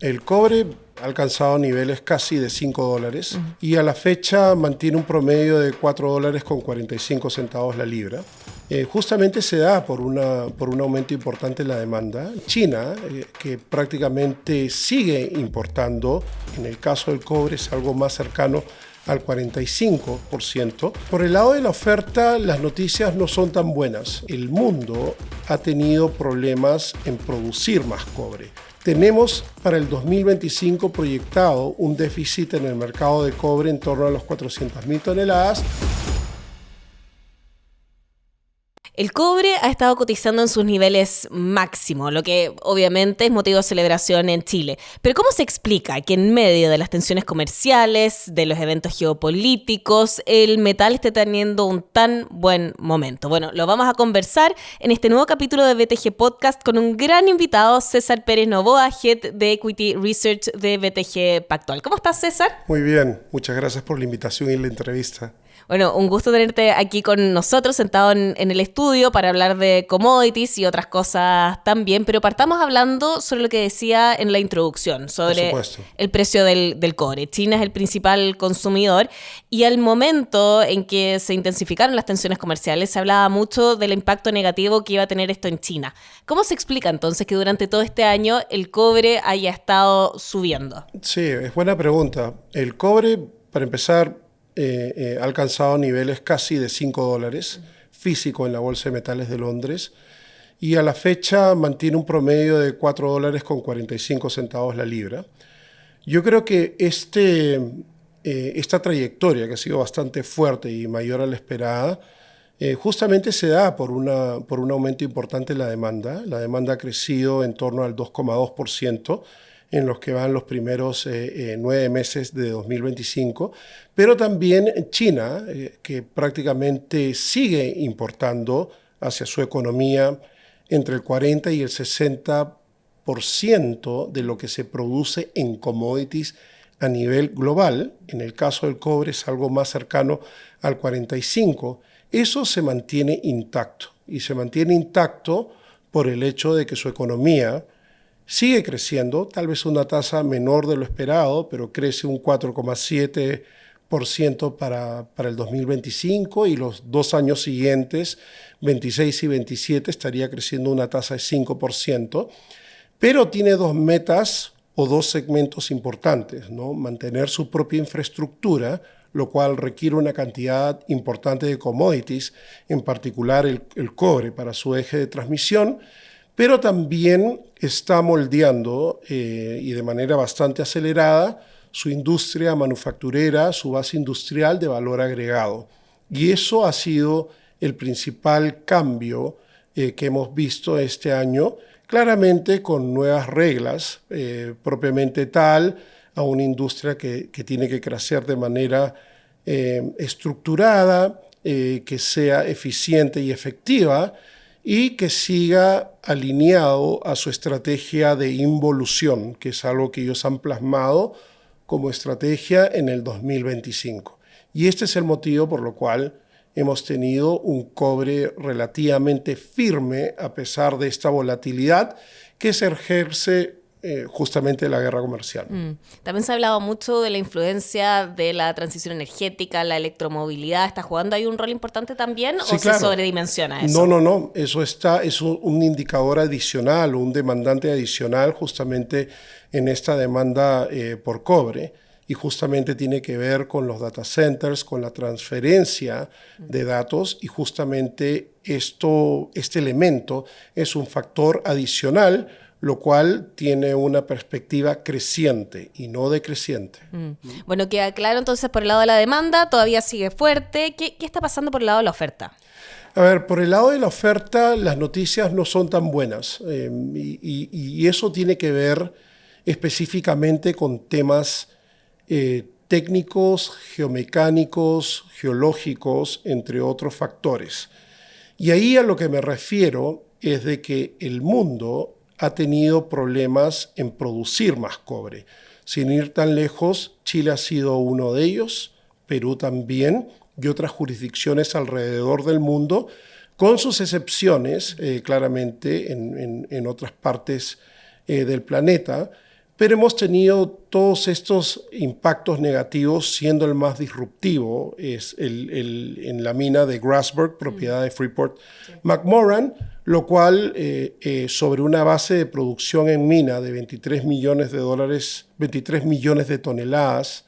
El cobre ha alcanzado niveles casi de $5 y a la fecha mantiene un promedio de $4.45 la libra. Justamente se da por un aumento importante en la demanda. China, que prácticamente sigue importando, en el caso del cobre es algo más cercano al 45%. Por el lado de la oferta, las noticias no son tan buenas. El mundo ha tenido problemas en producir más cobre. Tenemos para el 2025 proyectado un déficit en el mercado de cobre en torno a los 400.000 toneladas. El cobre ha estado cotizando en sus niveles máximos, lo que obviamente es motivo de celebración en Chile. Pero ¿cómo se explica que en medio de las tensiones comerciales, de los eventos geopolíticos, el metal esté teniendo un tan buen momento? Bueno, lo vamos a conversar en este nuevo capítulo de BTG Podcast con un gran invitado, César Pérez Novoa, Head de Equity Research de BTG Pactual. ¿Cómo estás, César? Muy bien, muchas gracias por la invitación y la entrevista. Bueno, un gusto tenerte aquí con nosotros, sentado en el estudio para hablar de commodities y otras cosas también, pero partamos hablando sobre lo que decía en la introducción, sobre el precio del cobre. China es el principal consumidor y al momento en que se intensificaron las tensiones comerciales se hablaba mucho del impacto negativo que iba a tener esto en China. ¿Cómo se explica entonces que durante todo este año el cobre haya estado subiendo? Sí, es buena pregunta. El cobre, para empezar, ha alcanzado niveles casi de $5 físico en la Bolsa de Metales de Londres y a la fecha mantiene un promedio de $4.45 la libra. Yo creo que esta trayectoria, que ha sido bastante fuerte y mayor a la esperada, justamente se da por un aumento importante en la demanda. La demanda ha crecido en torno al 2,2%. En los que van los primeros 9 meses de 2025, pero también China, que prácticamente sigue importando hacia su economía entre el 40 y el 60% de lo que se produce en commodities a nivel global. En el caso del cobre es algo más cercano al 45%. Eso se mantiene intacto y se mantiene intacto por el hecho de que su economía sigue creciendo, tal vez una tasa menor de lo esperado, pero crece un 4,7% para el 2025 y los 2 años siguientes, 26 y 27, estaría creciendo una tasa de 5%, pero tiene 2 metas o 2 segmentos importantes, ¿no? Mantener su propia infraestructura, lo cual requiere una cantidad importante de commodities, en particular el cobre para su eje de transmisión, pero también está moldeando y de manera bastante acelerada su industria manufacturera, su base industrial de valor agregado. Y eso ha sido el principal cambio que hemos visto este año, claramente con nuevas reglas, propiamente tal, a una industria que tiene que crecer de manera estructurada, que sea eficiente y efectiva, y que siga alineado a su estrategia de involución, que es algo que ellos han plasmado como estrategia en el 2025. Y este es el motivo por lo cual hemos tenido un cobre relativamente firme a pesar de esta volatilidad que se ejerce justamente la guerra comercial. También se ha hablado mucho de la influencia de la transición energética, la electromovilidad. ¿Está jugando ahí un rol importante también sí, o claro. se sobredimensiona eso? No. Eso es un indicador adicional, un demandante adicional justamente en esta demanda por cobre. Y justamente tiene que ver con los data centers, con la transferencia de datos y justamente este elemento es un factor adicional, lo cual tiene una perspectiva creciente y no decreciente. Bueno, queda claro entonces por el lado de la demanda, todavía sigue fuerte. ¿Qué está pasando por el lado de la oferta? A ver, por el lado de la oferta, las noticias no son tan buenas y eso tiene que ver específicamente con temas técnicos, geomecánicos, geológicos, entre otros factores. Y ahí a lo que me refiero es de que el mundo ha tenido problemas en producir más cobre. Sin ir tan lejos, Chile ha sido uno de ellos, Perú también, y otras jurisdicciones alrededor del mundo, con sus excepciones, claramente, en otras partes del planeta, pero hemos tenido todos estos impactos negativos, siendo el más disruptivo es en la mina de Grasberg, propiedad de Freeport McMoRan, lo cual sobre una base de producción en mina de $23 millones, 23 millones de toneladas,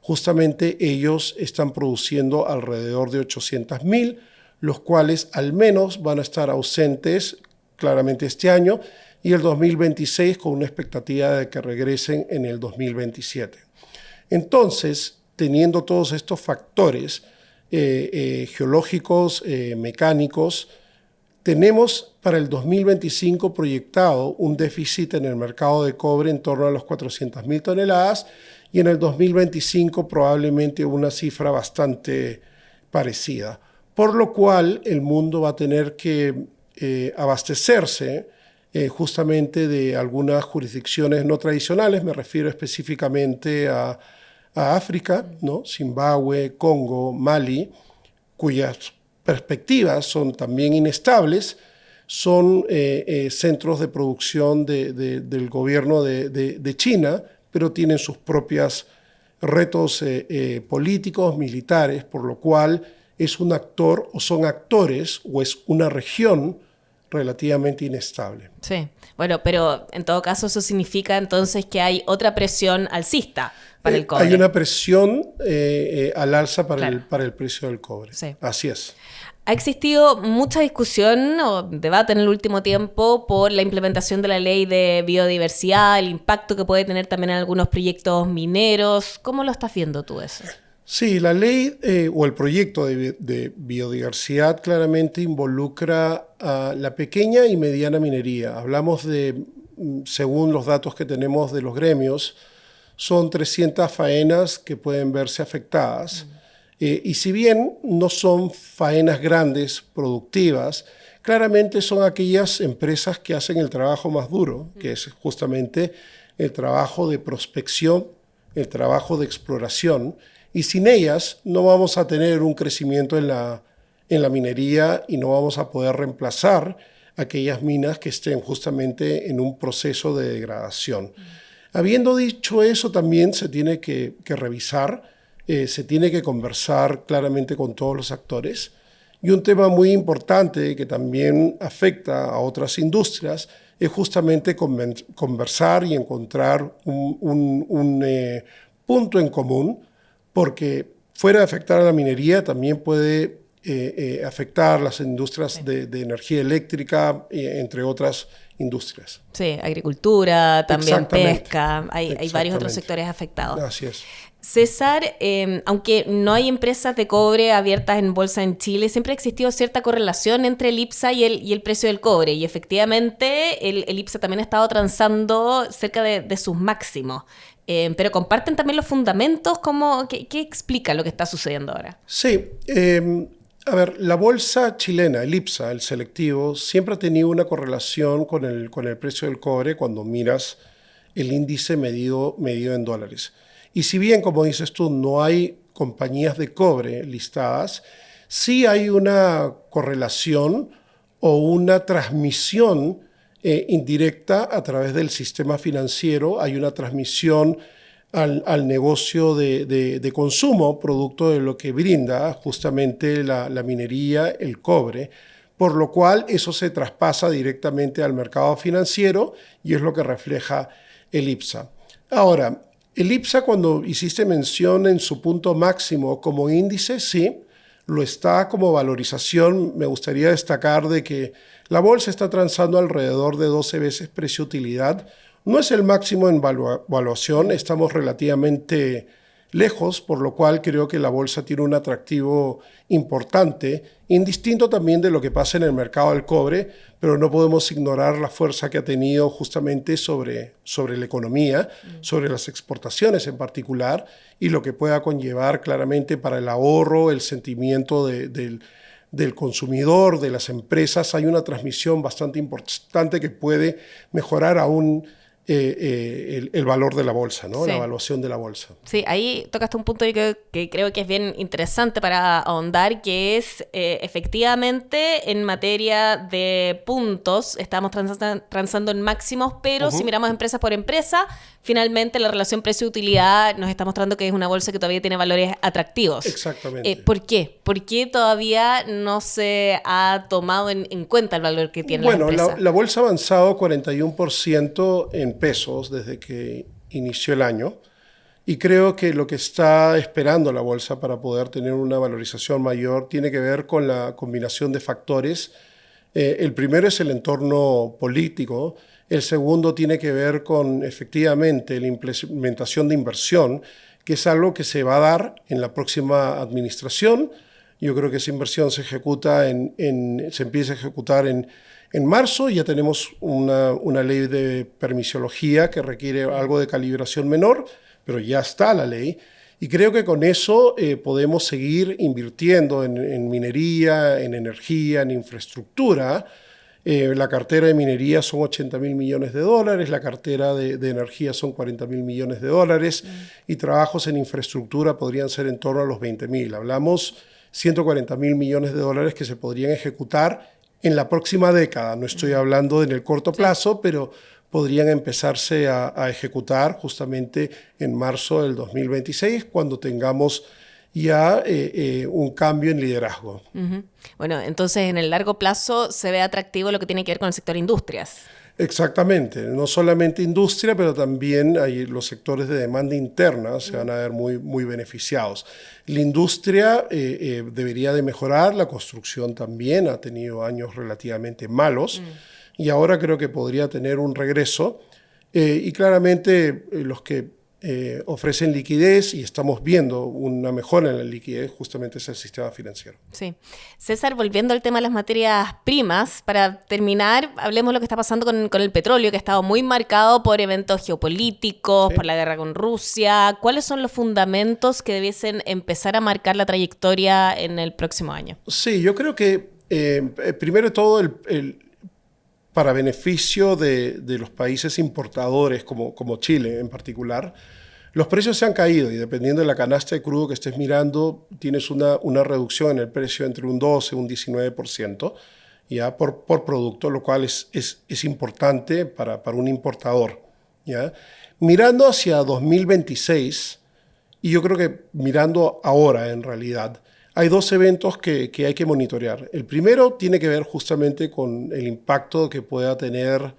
justamente ellos están produciendo alrededor de 800,000, los cuales al menos van a estar ausentes claramente este año, y el 2026 con una expectativa de que regresen en el 2027. Entonces, teniendo todos estos factores geológicos, mecánicos, tenemos para el 2025 proyectado un déficit en el mercado de cobre en torno a los 400,000 toneladas y en el 2025 probablemente una cifra bastante parecida, por lo cual el mundo va a tener que abastecerse justamente de algunas jurisdicciones no tradicionales, me refiero específicamente a África, ¿no? Zimbabue, Congo, Mali, cuyas perspectivas son también inestables, son centros de producción del gobierno de China, pero tienen sus propios retos políticos, militares, por lo cual es un actor o son actores o es una región relativamente inestable. Sí, bueno, pero en todo caso eso significa entonces que hay otra presión alcista para el cobre. Hay una presión al alza para el precio del cobre. Sí. Así es. Ha existido mucha discusión o debate en el último tiempo por la implementación de la ley de biodiversidad, el impacto que puede tener también en algunos proyectos mineros. ¿Cómo lo estás viendo tú eso? Sí, la ley o el proyecto de biodiversidad claramente involucra a la pequeña y mediana minería. Hablamos de, según los datos que tenemos de los gremios, son 300 faenas que pueden verse afectadas. Y si bien no son faenas grandes, productivas, claramente son aquellas empresas que hacen el trabajo más duro, que es justamente el trabajo de prospección, el trabajo de exploración, y sin ellas no vamos a tener un crecimiento en la minería y no vamos a poder reemplazar aquellas minas que estén justamente en un proceso de degradación. Habiendo dicho eso, también se tiene que revisar, se tiene que conversar claramente con todos los actores. Y un tema muy importante que también afecta a otras industrias es justamente conversar y encontrar un punto en común, porque fuera de afectar a la minería también puede afectar las industrias de energía eléctrica, entre otras industrias. Sí, agricultura, también pesca, hay varios otros sectores afectados. Así es. César, aunque no hay empresas de cobre abiertas en bolsa en Chile, siempre ha existido cierta correlación entre el IPSA y el precio del cobre, y efectivamente el IPSA también ha estado transando cerca de sus máximos. Pero comparten también los fundamentos. ¿Qué explica lo que está sucediendo ahora? Sí, a ver, la bolsa chilena, el IPSA, el selectivo, siempre ha tenido una correlación con el precio del cobre cuando miras el índice medido en dólares. Y si bien, como dices tú, no hay compañías de cobre listadas, sí hay una correlación o una transmisión indirecta a través del sistema financiero. Hay una transmisión al negocio de consumo, producto de lo que brinda justamente la minería, el cobre, por lo cual eso se traspasa directamente al mercado financiero y es lo que refleja el IPSA. Ahora, el IPSA, cuando hiciste mención en su punto máximo como índice, sí, lo está como valorización. Me gustaría destacar de que la bolsa está transando alrededor de 12 veces precio-utilidad. No es el máximo en valuación, estamos relativamente lejos, por lo cual creo que la bolsa tiene un atractivo importante, indistinto también de lo que pasa en el mercado del cobre, pero no podemos ignorar la fuerza que ha tenido justamente sobre la economía, sobre las exportaciones en particular, y lo que pueda conllevar claramente para el ahorro, el sentimiento del consumidor, de las empresas. Hay una transmisión bastante importante que puede mejorar aún el valor de la bolsa, ¿no? Sí. La evaluación de la bolsa. Sí, ahí tocaste un punto que creo que es bien interesante para ahondar, que es efectivamente en materia de puntos, estamos transando en máximos, pero si miramos empresa por empresa, finalmente la relación precio-utilidad nos está mostrando que es una bolsa que todavía tiene valores atractivos. Exactamente. ¿Por qué? ¿Por qué todavía no se ha tomado en cuenta el valor que tiene la empresa? Bueno, la bolsa ha avanzado 41% en pesos desde que inició el año, y creo que lo que está esperando la bolsa para poder tener una valorización mayor tiene que ver con la combinación de factores. El primero es el entorno político, el segundo tiene que ver con efectivamente la implementación de inversión, que es algo que se va a dar en la próxima administración. Yo creo que esa inversión se empieza a ejecutar en marzo. Ya tenemos una ley de permisología que requiere algo de calibración menor, pero ya está la ley. Y creo que con eso podemos seguir invirtiendo en minería, en energía, en infraestructura. La cartera de minería son $80.000 millones, la cartera de energía son $40.000 millones, y trabajos en infraestructura podrían ser en torno a los $20.000. Hablamos $140.000 millones que se podrían ejecutar en la próxima década. No estoy hablando en el corto plazo, pero podrían empezarse a ejecutar justamente en marzo del 2026, cuando tengamos ya un cambio en liderazgo. Bueno, entonces en el largo plazo se ve atractivo lo que tiene que ver con el sector industrias. Exactamente, no solamente industria, pero también los sectores de demanda interna se van a ver muy, muy beneficiados. La industria debería de mejorar, la construcción también ha tenido años relativamente malos, y ahora creo que podría tener un regreso, y claramente los que ofrecen liquidez, y estamos viendo una mejora en la liquidez, justamente es el sistema financiero. Sí. César, volviendo al tema de las materias primas, para terminar, hablemos de lo que está pasando con el petróleo, que ha estado muy marcado por eventos geopolíticos, por la guerra con Rusia. ¿Cuáles son los fundamentos que debiesen empezar a marcar la trayectoria en el próximo año? Sí, yo creo que primero de todo para beneficio de los países importadores, como Chile en particular, los precios se han caído, y dependiendo de la canasta de crudo que estés mirando, tienes una reducción en el precio entre un 12 y un 19%, ¿ya? Por producto, lo cual es importante para un importador, ¿ya? Mirando hacia 2026, y yo creo que mirando ahora en realidad, hay dos eventos que hay que monitorear. El primero tiene que ver justamente con el impacto que pueda tener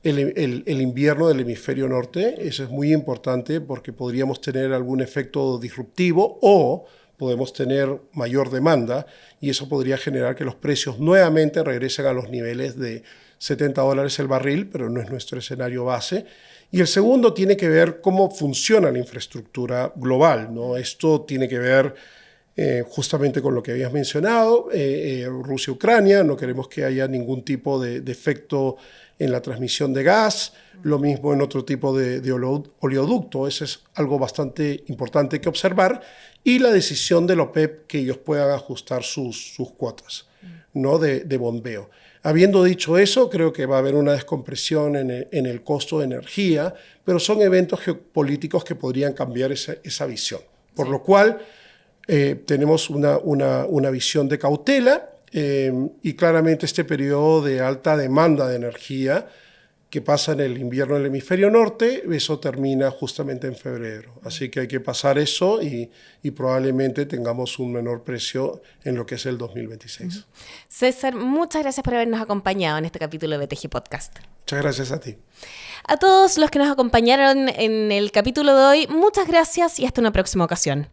el invierno del hemisferio norte. Eso es muy importante porque podríamos tener algún efecto disruptivo o podemos tener mayor demanda, y eso podría generar que los precios nuevamente regresen a los niveles de $70 el barril, pero no es nuestro escenario base. Y el segundo tiene que ver cómo funciona la infraestructura global, ¿no? Esto tiene que ver justamente con lo que habías mencionado, Rusia-Ucrania. No queremos que haya ningún tipo de efecto en la transmisión de gas, lo mismo en otro tipo de oleoducto. Eso es algo bastante importante que observar, y la decisión de la OPEP que ellos puedan ajustar sus cuotas, ¿no? de bombeo. Habiendo dicho eso, creo que va a haber una descompresión en el costo de energía, pero son eventos geopolíticos que podrían cambiar esa visión. Por lo cual, tenemos una visión de cautela, y claramente este periodo de alta demanda de energía que pasa en el invierno del hemisferio norte, eso termina justamente en febrero. Así que hay que pasar eso, y probablemente tengamos un menor precio en lo que es el 2026. César, muchas gracias por habernos acompañado en este capítulo de BTG Podcast. Muchas gracias a ti. A todos los que nos acompañaron en el capítulo de hoy, muchas gracias y hasta una próxima ocasión.